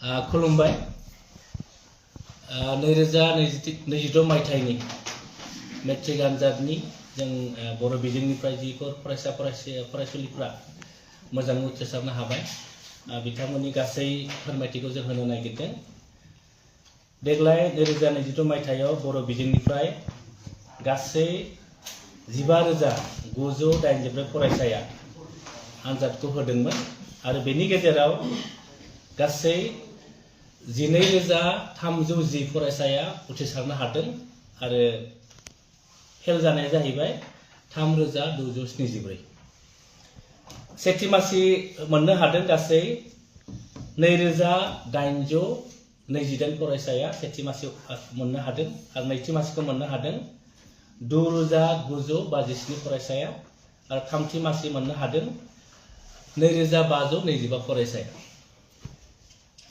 खुलुमबाय 2026 मायथाइनि मेट्रिक आनजादनि जों बर' बिजोंनिफ्राय जिफोर फरायसुलिफ्रा मोजाङै उथ्रिसारनो हाबाय बिथांमोननि गासै फोरमायथिखौ जों होनो नागिरदों। देग्लाय 2026 मायथाइयाव बर' बिजोंनिफ्राय गासै 15,984 फरायसाया आनजादखौ होदोंमोन आरो बेनि गेजेराव गासै 12,310 फरायसाया उथ्रिसारनो हादों आरो फेल जानाया जाहैबाय 3,274। सेथि मासि मोननो हादों गासै 2,828 फरायसाया सेथि मासि मोननो हादों आरो नैथि मासिखौ मोननो हादों 9,957 फरायसाया आरो थामथि मासि मोननो हादों 2,525 फरायसाया।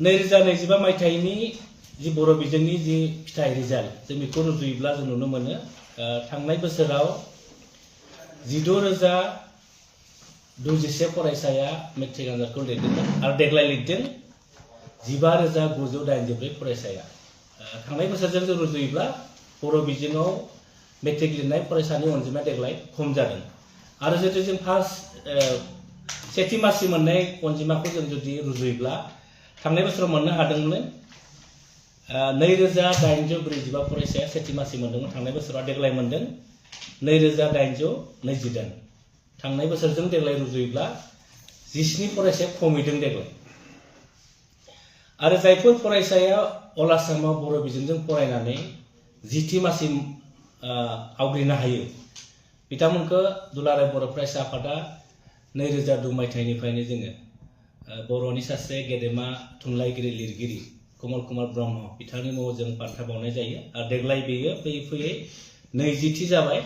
2025 मायथाइनि जि बर' बिजोंनि जि फिथाइ रिजाल्ट जों बेखौ रुजुयोब्ला जों नुनो मोनो थांनाय बोसोराव 16,021 फरायसाया मेट्रिक आनजादखौ लिरदोंमोन आरो देग्लाय लिरदों 15,984 फरायसाया। थांनाय बोसोरजों जों रुजुयोब्ला बर' बिजोङाव मेट्रिक लिरनाय फरायसानि अनजिमाया देग्लाय खम जादों आरो जुदि जों सेथि मासि मोननाय अनजिमाखौ जों जुदि रुजुयोब्ला थांनाय बोसोराव मोननो हादोंमोन 2,845 फरायसाया सेथि मासि मोनदोंमोन थांनाय बोसोराव, देग्लाय मोनदों 2,820। थांनाय बोसोरजों देग्लाय रुजुयोब्ला 17 फरायसाया खमैदों देग्लाय। आरो जायफोर फरायसाया अल आसामाव बर' बिजोंजों फरायनानै जिथि मासि आवग्रिनो हायो बिथांमोनखौ दुलाराय बर' फरायसा आफादा 2002 मायथाइनिफ्रायनो जोङो बर'नि सासे गेदेमा थुनलाइगिरि लिरगिरि कमल कुमार ब्रह्म बिथांनि मुङाव जों बान्था बावनाय जायो आरो देग्लाय बेयो फैयै फैयै 20थि जाबाय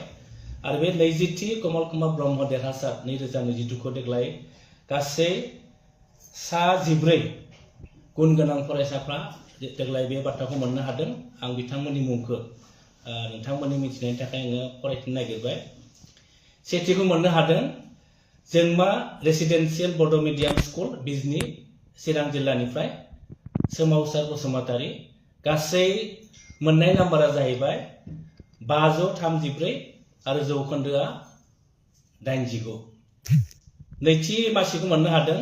आरो बे 20थि कमल कुमार ब्रह्म देरहासार 2022 देग्लाय गासै 14 गुन गोनां फरायसाफ्रा देग्लाय बे बान्थाखौ मोननो हादों। आं बिथांमोननि मुंखौ नोंथांमोननि मिथिनायनि थाखाय आङो फरायफिननो नागिरबाय। सेथिखौ मोननो हादों जोंमा रेसिडेन्सियेल बड' मिडियाम स्कुल बिजनी चिरां जिल्लानिफ्राय सोमावसार बसुमतारी। गासै मोननाय नाम्बारा जाहैबाय 534 आरो जौखोन्दोआ 89। नैथि मासिखौ मोननो हादों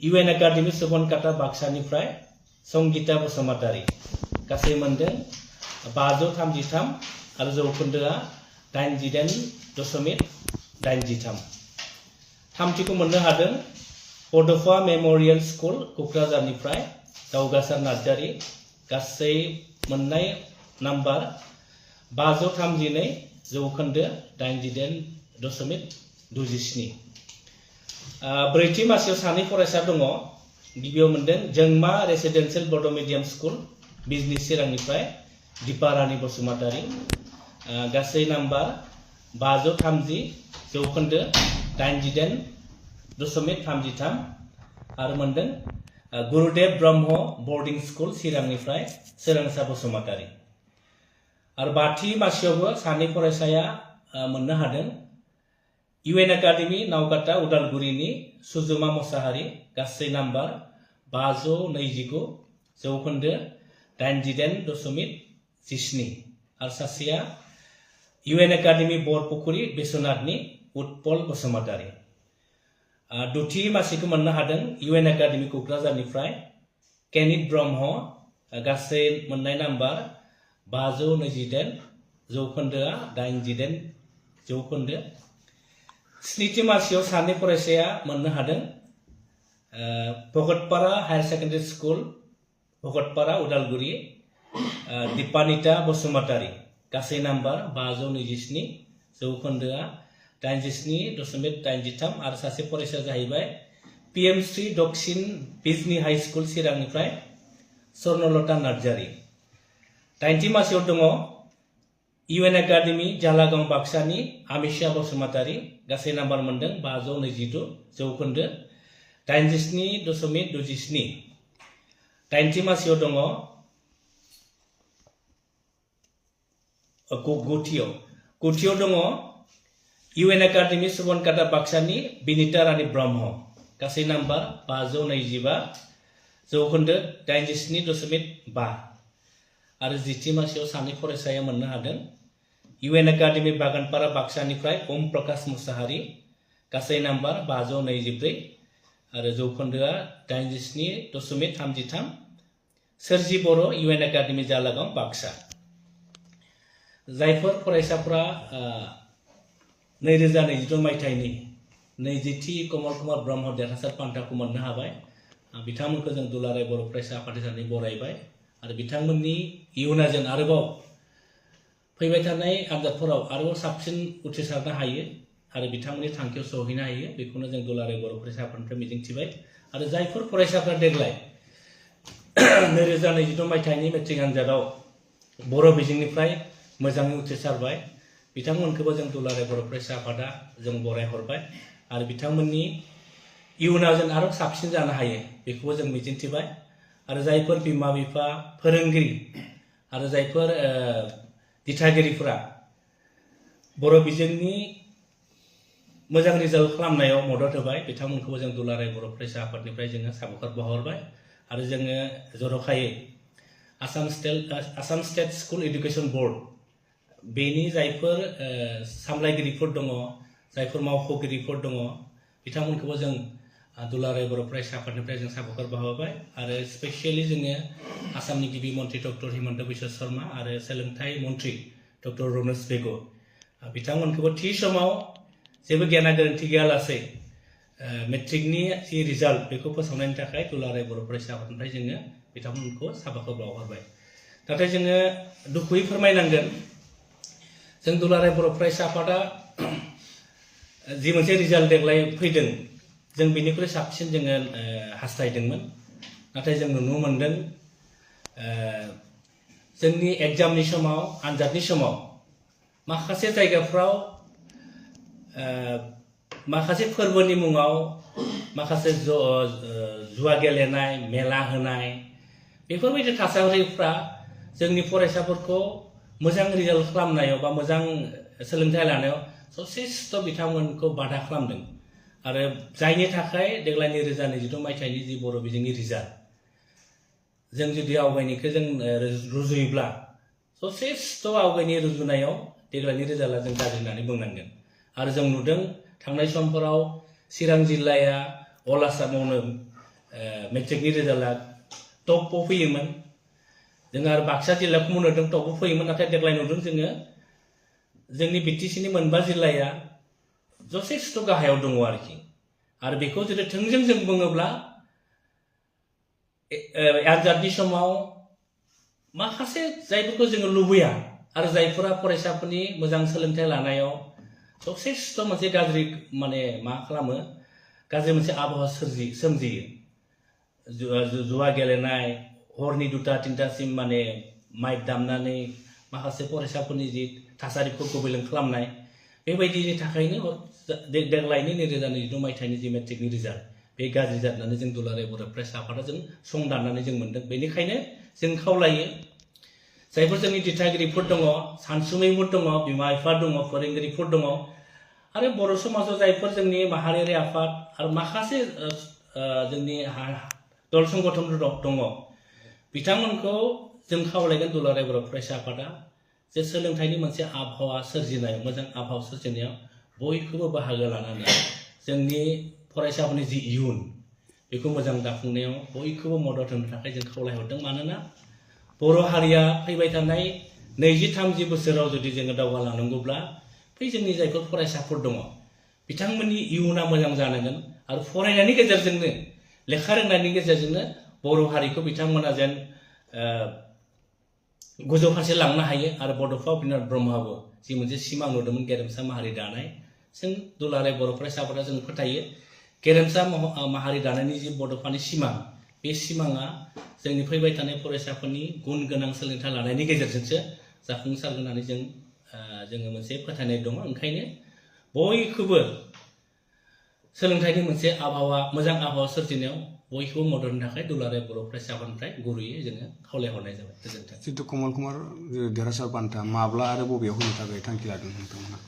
UN एकाडेमी सुबनकाटा बाक्सानिफ्राय संगीता बसुमतारी। गासै मोनदों 533 आरो जौखोन्दोआ 88.83। थामथिखौ मोननो हादों बड'फा मेम'रियेल स्कुल क'क्राझारनिफ्राय दावगासार नार्जारी। गासै मोननाय नाम्बार 532 जौखोन्दो 88.27। ब्रैथि मासियाव सानै फरायसा दङ। गिबियाव मोनदों जोंमा रेसिडेन्सियेल बड' मिडियाम स्कुल बिजनी चिरांनिफ्राय दीपारानी बसुमतारी। गासै नाम्बार 530 जौखोन्दो 88.33 आरो मोनदों गुरुदेव ब्रह्म बर्डिं स्कुल चिरांनिफ्राय सोरांसा बसुमतारी। आरो बाथि मासियावबो सानै फरायसाया मोननो हादों UN एकाडेमी नावकाटा उदालगुरिनि सुजुमा मोसाहारी। गासै नाम्बार 529 जौखोन्दो 88.17 आरो सासेया UN एकाडेमी बरपुखुरी बिश्वनाथनि उत्पल बसुमतारी। दथि मासिखौ मोननो हादों UN एकाडेमी क'क्राझारनिफ्राय केनित ब्रह्म। गासै मोननाय नाम्बार 528 जौखोन्दोआ 89 जौखोन्दो। स्निथि मासियाव सानै फरायसाया मोननो हादों भगतपारा हायार सेकेन्डारि स्कुल भगतपारा उदालगुरि दीपानिता बसुमतारी। गासै नाम्बार 527 जौखोन्दोआ 87.83 आरो सासे फरायसाया जाहैबाय PMC दक्षिण बिजनी हाई स्कुल चिरांनिफ्राय स्वर्णलता नार्जारी। दाइनथि मासियाव दङ UN एकाडेमी जालागाव बाक्सानि आमिषा बसुमतारी। गासै नाम्बार मोनदों 522 जौखोन्दो 87.27। दाइनथि मासियाव दङ गुथियाव दङ UN एकाडेमी सुबनकाटा बाक्सानि बिनिता रानी ब्रह्म। गासै नाम्बार 525 जौखोन्दो 87.5 आरो जिथि मासियाव सानै फरायसाया मोननो हादों इउएन एकाडेमि बागानपारा बाक्सानिफ्राय ओम प्रकाश मुसाहारि गासै नाम्बार 524 आरो जौखोन्दोआ 87.33 सोरजि बर' इउएन एकाडेमि जालागाव बाक्सा जायफोर फरायसाफोरा 2022 मायथाइनि 20थि कमल कुमार ब्रह्म देरहासार बान्थाखौ मोननो हाबाय बिथांमोनखौ जों दुलाराय बर' फरायसा आफाद हिसाबै बरायबाय आरो बिथांमोननि इयुना जेन आरोबाव फैबाय थानाय आनजादफोराव आरोबाव साबसिन उथ्रिसारनो हायो आरो बिथांमोननि थांखियाव सहैनो हायो बेखौनो जों दुलाराय बर' फरायसा आफादनिफ्राय मिजिंथिबाय आरो जायफोर फरायसाफ्रा देग्लाय 2022 मायथाइनि मेट्रिक आनजादाव बर' बिजोंनिफ्राय मोजाङै उथ्रिसारबाय बिथांमोनखौबो जों दुलाराय बर' फरायसा आफादा जों बरायहरबाय आरो बिथांमोननि इयुनाव जों आरो साबसिन जानो हायो बेखौबो जों मिजिंथिबाय आरो जायफोर बिमा बिफा फोरोंगिरि आरो जायफोर दिथागिरिफोरा बर' बिजोंनि मोजां रिजाल्ट खालामनायाव मदद होबाय बिथांमोनखौबो जों दुलाराय बर' फरायसा आफादनिफ्राय जोङो साबायखर बावहरबाय आरो जोङो जर'खायै Assam state school education board बेनि जायफोर सामलायगिरिफोर दङ जायफोर मावख'गिरिफोर दङ बिथांमोनखौबो जों दुलाराय बर' फरायसा आफादनिफ्राय जों साबायखर बावहरबाय आरो स्पेसियेलि जोङो आसामनि गिबि मन्त्रि डक्टर हिमन्त बिश्व शर्मा आरो सोलोंथाइ मन्त्रि डक्टर रमेश बेग बिथांमोनखौबो थि समाव जेबो गेना गोरोन्थि गैयालासे मेट्रिकनि जि रिजाल्ट बेखौ फोसावनायनि थाखाय दुलाराय बर' फरायसा आफादनिफ्राय जोङो बिथांमोनखौ साबायखर बावहरबाय नाथाय जोङो दुखुयै फोरमायनांगोन जों दुलाराय बर' फरायसा आफादा जि मोनसे रिजाल्ट देग्लाय फैदों जों बेनिख्रुइ साबसिन जोङो हास्थायदोंमोन नाथाय जों नुनो मोनदों जोंनि एग्जामनि समाव आनजादनि समाव माखासे जायगाफ्राव माखासे फोरबोनि मुङाव माखासे जुवा गेलेनाय मेला होनाय बेफोरबायदि थासारिफ्रा जोंनि फरायसाफोरखौ मोजां रिजाल्ट खालामनायाव बा मोजां सोलोंथाइ लानायाव जथेस्थ' बिथांमोनखौ बाधा खालामदों आरो जायनि थाखाय देग्लाय 2022 मायथाइनि जि बर' बिजोंनि रिजाल्ट जों जुदि आवगायनिखौ जों रुजुयोब्ला जथेस्थ' आवगायनि रुजुनायाव देग्लायनि रिजाल्टआ जों गाज्रि होननानै बुंनांगोन आरो जों नुदों थांनाय समफोराव चिरां जिल्लाया अल आसामावनो मेट्रिकनि रिजाल्टआ टपआव फैयोमोन जों आरो बाक्सा जिल्लाखौ नुदों टपआव फैयोमोन नाथाय देग्लाय नुदों जोङो जोंनि बिटिसिनि मोनबा जिल्लाया जथेस्थ' गाहायाव दङ आरो बेखौ जुदि थोंजों जों बुङोब्ला आनजादनि समाव माखासे जायफोरखौ जोङो लुबैया आरो जायफोरा फरायसाफोरनि मोजां सोलोंथाइ लानायाव जथेस्थ' मोनसे गाज्रि मा खालामो गाज्रि मोनसे आबहावा सोमजियो जुवा गेलेनाय हरनि 2-3टासिम माइक दामनानै माखासे फरायसाफोरनि जि थासारिखौ गुबैले खालामनाय बेबायदिनि थाखायनो देग्लायनि 2022 मायथाइनि जि मेट्रिकनि रिजाल्ट बे गाज्रि जानानै जों दुलाराय बर' फरायसा आफादा जों संदाननानै जों मोनदों बेनिखायनो जों खावलायो जायफोर जोंनि दिथागिरिफोर दङ सानसुमैफोर दङ बिमा बिफा दङ फोरोंगिरिफोर दङ आरो बर' समाजाव जायफोर जोंनि माहारियारि आफाद आरो माखासे जोंनि दल संगठनफोर दङ बिथांमोनखौ जों खावलायगोन दुलाराय बर' फरायसा आफादा जे सोलोंथाइनि मोनसे आबहावा सोरजिनायाव मोजां आबहावा सोरजिनायाव बयखौबो बाहागो लानानै जोंनि फरायसाफोरनि जि इयुन बेखौ मोजां दाफुंनायाव बयखौबो मदद होनो थाखाय जों खावलायहरदों मानोना बर' हारिया फैबाय थानाय 20-30 बोसोराव जुदि जोङो दावगालांनांगौब्ला बै जोंनि जायफोर फरायसाफोर दङ बिथांमोननि इयुना मोजां जानांगोन आरो फरायनायनि गेजेरजोंनो लेखा रोंनायनि गेजेरजोंनो बर' हारिखौ बिथांमोना जेन गोजौ फारसे लांनो हायो आरो बड'फा उपेन्द्र नाथ ब्रह्मआबो जि मोनसे सिमां नुदोंमोन गेरेमसा माहारि दानाय जों दुलाराय बर' फरायसा आफादा जों फोथायो गेरेमसा माहारि दानायनि जि बड'फानि सिमां बे सिमाङा जोंनि फैबाय थानाय फरायसाफोरनि गुन गोनां सोलोंथाइ लानायनि गेजेरजोंसो जाफुंसारगोन होननानै जोङो मोनसे फोथायनाय दङ ओंखायनो बयखौबो सोलोंथाइनि मोनसे आबहावा मोजां आबहावा सोरजिनायाव बयखौबो मदद होनो थाखाय दुलाराय बर' फरायसा आफादनिफ्राय गुरैयै जोङो खावलायहरनाय जाबाय गोजोन्थों जितु कमल कुमार देरहासार बान्था माब्ला आरो बबेयाव होनो थाखाय थांखि लादों नोंथांमोना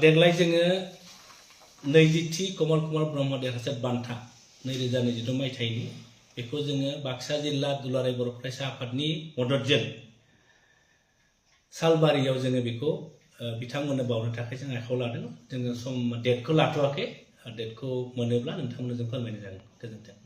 देग्लाय जोङो नैजिथि कमल कुमार ब्रह्म देरहासार बान्था 2022 मायथाइनि बेखौ जोङो बाक्सा जिल्ला दुलाराय बर' फरायसा आफादनि मददजों सालबारियाव जोङो बेखौ बिथांमोननो बावनो थाखाय जों आखायाव लादों जोङो सम डेटखौ लाथ'वाखै डेटखौ मोनोब्ला नोंथांमोननो जों फोरमायनाय जागोन गोजोन्थों